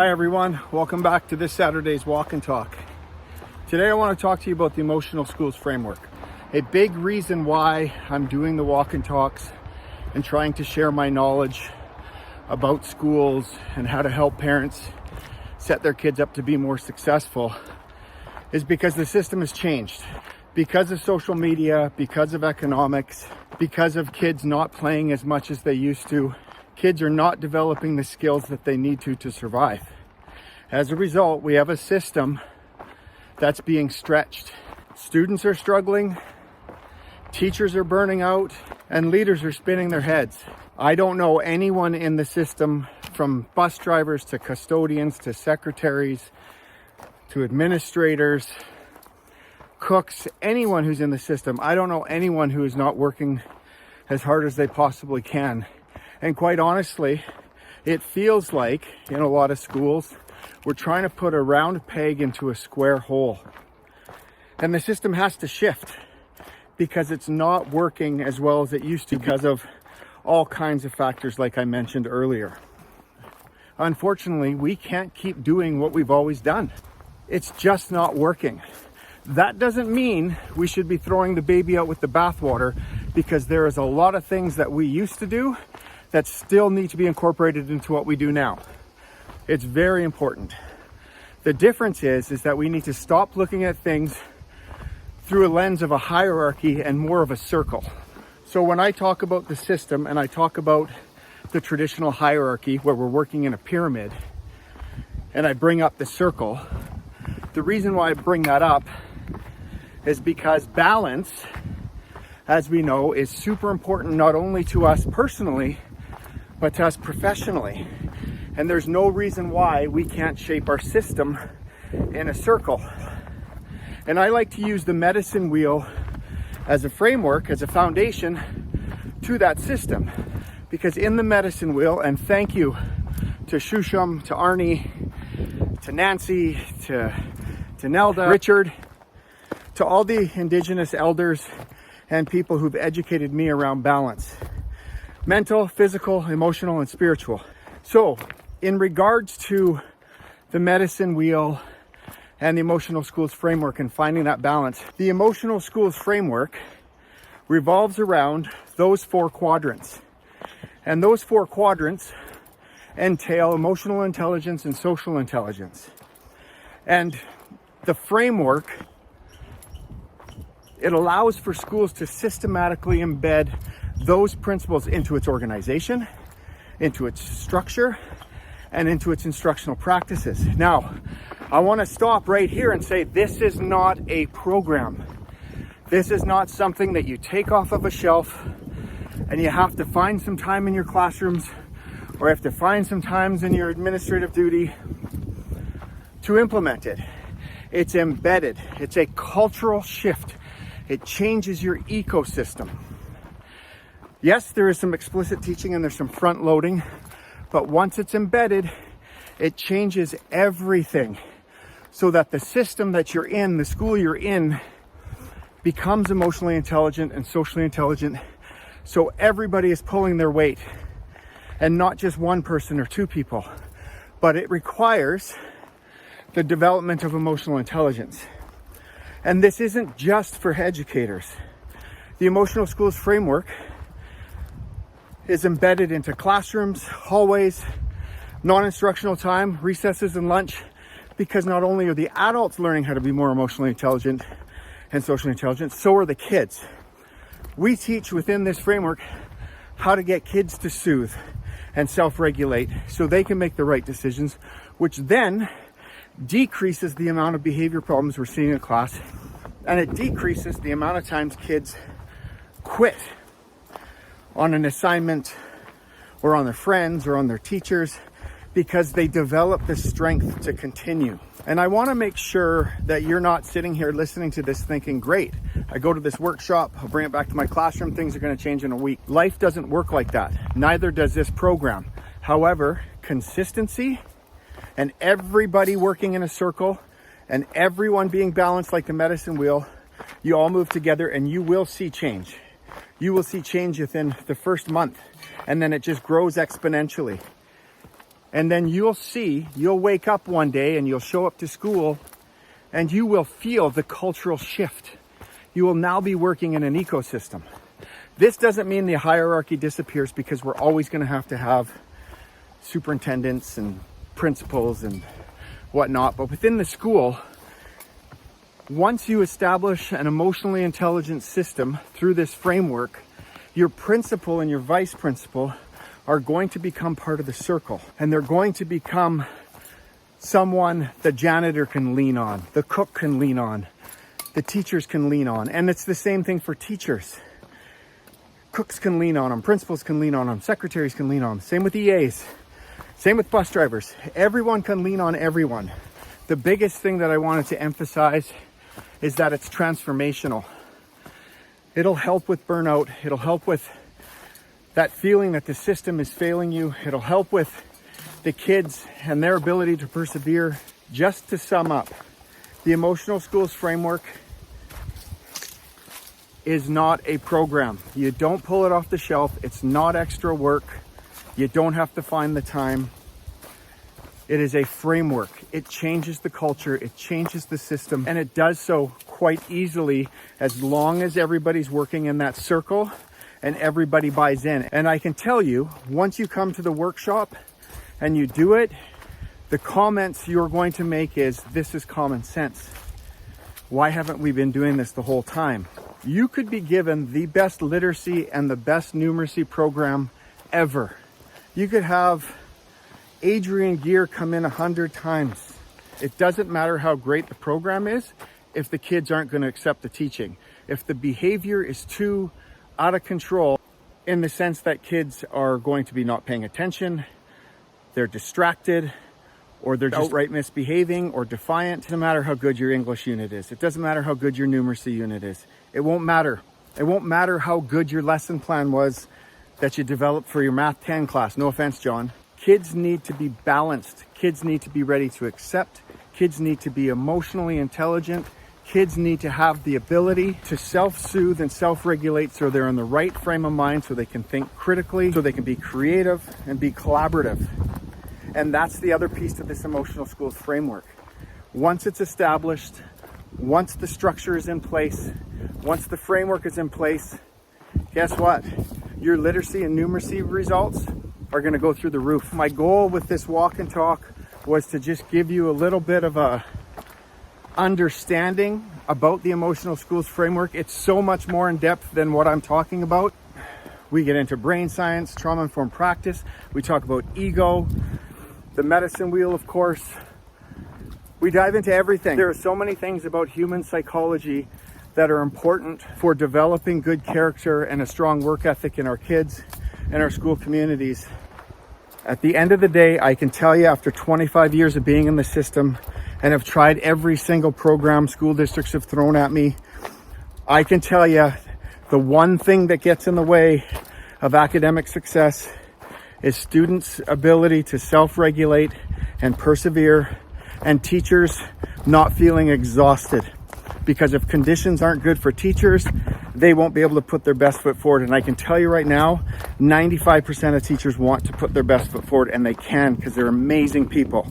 Hi everyone, welcome back to this Saturday's Walk and Talk. Today I want to talk to you about the Emotional Schools Framework. A big reason why I'm doing the Walk and Talks and trying to share my knowledge about schools and how to help parents set their kids up to be more successful is because the system has changed. Because of social media, because of economics, because of kids not playing as much as they used to, kids are not developing the skills that they need to survive. As a result, we have a system that's being stretched. Students are struggling, teachers are burning out, and leaders are spinning their heads. I don't know anyone in the system, from bus drivers to custodians to secretaries to administrators, cooks, anyone who's in the system. I don't know anyone who is not working as hard as they possibly can. And quite honestly, it feels like in a lot of schools, we're trying to put a round peg into a square hole. And the system has to shift because it's not working as well as it used to because of all kinds of factors like I mentioned earlier. Unfortunately, we can't keep doing what we've always done. It's just not working. That doesn't mean we should be throwing the baby out with the bathwater, because there is a lot of things that we used to do that still need to be incorporated into what we do now. It's very important. The difference is that we need to stop looking at things through a lens of a hierarchy and more of a circle. So when I talk about the system and I talk about the traditional hierarchy where we're working in a pyramid and I bring up the circle, the reason why I bring that up is because balance, as we know, is super important not only to us personally, but to us professionally. And there's no reason why we can't shape our system in a circle. And I like to use the medicine wheel as a framework, as a foundation to that system. Because in the medicine wheel, and thank you to Shusham, to Arnie, to Nancy, to Nelda, Richard, to all the Indigenous elders and people who've educated me around balance. Mental, physical, emotional, and spiritual. So, in regards to the medicine wheel and the Emotional Schools Framework and finding that balance, the Emotional Schools Framework revolves around those 4 quadrants. And those 4 quadrants entail emotional intelligence and social intelligence. And the framework, it allows for schools to systematically embed those principles into its organization, into its structure, and into its instructional practices. Now, I want to stop right here and say this is not a program. This is not something that you take off of a shelf and you have to find some time in your classrooms or you have to find some times in your administrative duty to implement it. It's embedded. It's a cultural shift. It changes your ecosystem. Yes, there is some explicit teaching and there's some front loading, but once it's embedded, it changes everything so that the system that you're in, the school you're in, becomes emotionally intelligent and socially intelligent, so everybody is pulling their weight and not just one person or 2 people. But it requires the development of emotional intelligence. And this isn't just for educators. The Emotional Schools Framework is embedded into classrooms, hallways, non-instructional time, recesses and lunch, because not only are the adults learning how to be more emotionally intelligent and socially intelligent, so are the kids. We teach within this framework how to get kids to soothe and self-regulate so they can make the right decisions, which then decreases the amount of behavior problems we're seeing in class, and it decreases the amount of times kids quit on an assignment or on their friends or on their teachers because they develop the strength to continue. And I want to make sure that you're not sitting here listening to this thinking, great, I go to this workshop, I'll bring it back to my classroom, things are going to change in a week. Life doesn't work like that. Neither does this program. However, consistency and everybody working in a circle and everyone being balanced like the medicine wheel, you all move together and you will see change. You will see change within the first month, and then it just grows exponentially. And then you'll wake up one day and you'll show up to school and you will feel the cultural shift. You will now be working in an ecosystem. This doesn't mean the hierarchy disappears, because we're always going to have superintendents and principals and whatnot. But within the school, once you establish an emotionally intelligent system through this framework, your principal and your vice principal are going to become part of the circle, and they're going to become someone the janitor can lean on, the cook can lean on, the teachers can lean on. And it's the same thing for teachers. Cooks can lean on them, principals can lean on them, secretaries can lean on them. Same with EAs, same with bus drivers. Everyone can lean on everyone. The biggest thing that I wanted to emphasize is that it's transformational. It'll help with burnout. It'll help with that feeling that the system is failing you. It'll help with the kids and their ability to persevere. Just to sum up, the Emotional Schools Framework is not a program. You don't pull it off the shelf. It's not extra work. You don't have to find the time. It is a framework. It changes the culture, it changes the system, and it does so quite easily as long as everybody's working in that circle and everybody buys in. And I can tell you, once you come to the workshop and you do it, the comments you're going to make is, this is common sense. Why haven't we been doing this the whole time? You could be given the best literacy and the best numeracy program ever. You could have Adrian Gear come in 100 times. It doesn't matter how great the program is if the kids aren't going to accept the teaching. If the behavior is too out of control, in the sense that kids are going to be not paying attention, they're distracted, or they're just outright misbehaving or defiant. It doesn't matter how good your English unit is. It doesn't matter how good your numeracy unit is. It won't matter. It won't matter how good your lesson plan was that you developed for your Math 10 class. No offense, John. Kids need to be balanced. Kids need to be ready to accept. Kids need to be emotionally intelligent. Kids need to have the ability to self-soothe and self-regulate, so they're in the right frame of mind, so they can think critically, so they can be creative and be collaborative. And that's the other piece of this Emotional Schools Framework. Once it's established, once the structure is in place, once the framework is in place, guess what? Your literacy and numeracy results are going to go through the roof. My goal with this walk and talk was to just give you a little bit of a understanding about the Emotional Schools Framework. It's so much more in depth than what I'm talking about. We get into brain science, trauma-informed practice. We talk about ego, the medicine wheel, of course. We dive into everything. There are so many things about human psychology that are important for developing good character and a strong work ethic in our kids and our school communities. At the end of the day, I can tell you, after 25 years of being in the system and have tried every single program school districts have thrown at me, I can tell you the one thing that gets in the way of academic success is students' ability to self-regulate and persevere, and teachers not feeling exhausted. Because if conditions aren't good for teachers, they won't be able to put their best foot forward. And I can tell you right now, 95% of teachers want to put their best foot forward, and they can, because they're amazing people.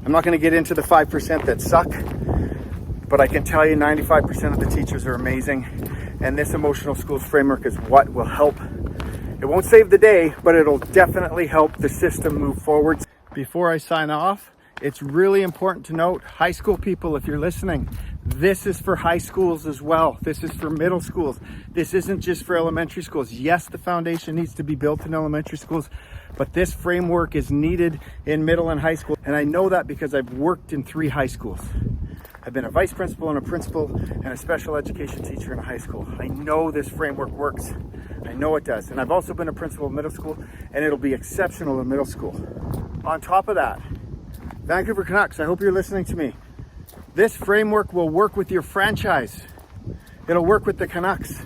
I'm not going to get into the 5% that suck, but I can tell you 95% of the teachers are amazing. And this Emotional Schools Framework is what will help. It won't save the day, but it'll definitely help the system move forward. Before I sign off, it's really important to note, high school people, if you're listening, this is for high schools as well. This is for middle schools. This isn't just for elementary schools. Yes, the foundation needs to be built in elementary schools, but this framework is needed in middle and high school. And I know that because I've worked in 3 high schools. I've been a vice principal and a principal and a special education teacher in a high school. I know this framework works. I know it does. And I've also been a principal in middle school, and it'll be exceptional in middle school. On top of that, Vancouver Canucks, I hope you're listening to me. This framework will work with your franchise. It'll work with the Canucks.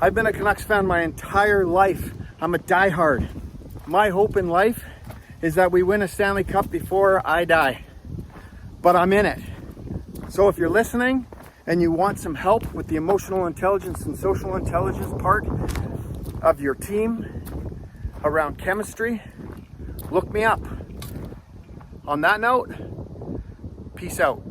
I've been a Canucks fan my entire life. I'm a diehard. My hope in life is that we win a Stanley Cup before I die. But I'm in it. So if you're listening and you want some help with the emotional intelligence and social intelligence part of your team around chemistry, look me up. On that note, peace out.